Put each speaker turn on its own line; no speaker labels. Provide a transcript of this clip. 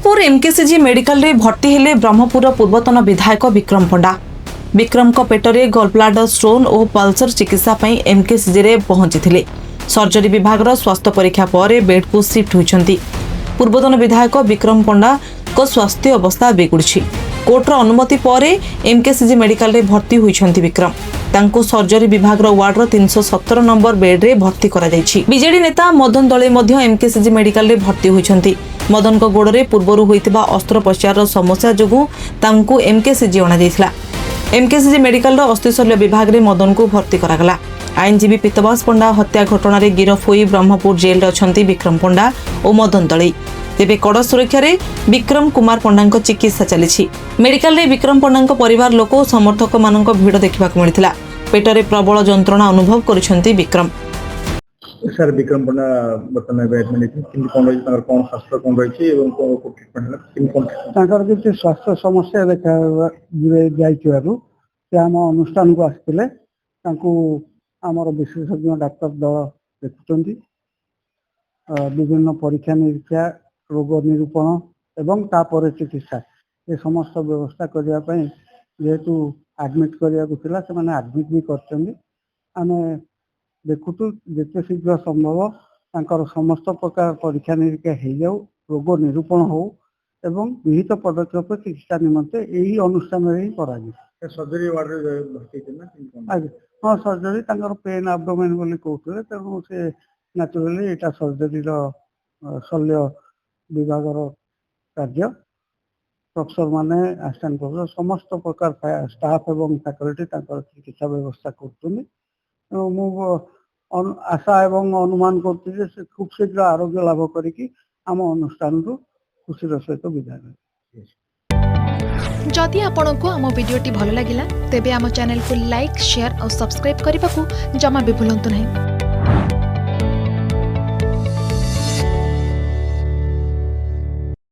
Brahmapur MKCG medical रे भर्ती हेले ब्रह्मपुर पूर्वतन विधायक विक्रम पंडा। विक्रम को पेटरे गॉल ब्लाडर स्टोन और पल्सर चिकित्सा पई एमकेसीजी रे पहुंची सर्जरी विभाग स्वास्थ्य परीक्षा पर बेड को शिफ्ट होइछंती। पूर्वतन विधायक विक्रम पंडा को स्वास्थ्य अवस्था बिगुड़ी कोर्टर अनुमति पर एमकेसीजी मेडिकल रे भर्ती होइछंती। विक्रम तांको सर्जरी विभाग वार्ड 317 नंबर बेड रे भर्ती करा जायछि। बीजेडी नेता मदन दले मध्य एमकेसीजी मेडिकल रे भर्ती होइछंती। मदन को गोड़े पूर्वर होइतिबा अस्त्रोपचार समस्या जोगु तांको एमकेसीजी अणा जायथिला। एमकेसीजी मेडिकल अस्थिशल्य विभाग रे मदन को भर्ती करागला। आईनजीवी पीतवास पंडा हत्या घटना रे गिरफ होई ब्रह्मपुर जेल रे अछंती विक्रम पंडा और मदन दले। तेबे कड़ सुरक्षा रे विक्रम कुमार पंडा चिकित्सा चली। मेडिकल रे विक्रम पंडा परिवार लोक और समर्थक मान भिड़ देखा मिलता। पेटरे प्रबल जंत्रणा अनुभव करिसेंती विक्रम।
सर विक्रम पंडा बर्तमान एडमिट कौन शास्त्र कौन रही
किसी स्वास्थ्य समस्या देखा आम अनुष्ठान को आसते आमर विशेषज्ञ डाक्तर दल देखुं विभिन्न परीक्षा निरीक्षा रोग निरूपण एवं तापर चिकित्सा ये समस्त व्यवस्था करने जेहेतु आडमिट करने से आडमिट भी करमे देखुतु जिते शीघ्र संभव तांकर समस्त प्रकार परीक्षा निरीक्षा हो जाऊ रोग निरूपण हो एवं विहित पदक्षेप चिकित्सा निमंते यही अनुष्ठान ही कर
सर्जरी
हाँ सर्जरी पेन एब्डोमेन बोली कहते तेणु से नेचुराली यहाँ सर्जरी शल्य विभाग कार्य प्रोफेसर माने असिस्टेंट प्रोफेसर समस्त प्रकार स्टाफ एवं फैकल्टी चिकित्सा व्यवस्था कर आशा एवं अनुमान कर खूब शीघ्र आरोग्य लाभ करी आम अनुष्ठान खुशी सहित विदाय।
जदि आपंक आम भिडी भल लगा तेब आम चैनल को लाइक शेयर और सब्सक्राइब करने को जमा भी भूलु नहीं।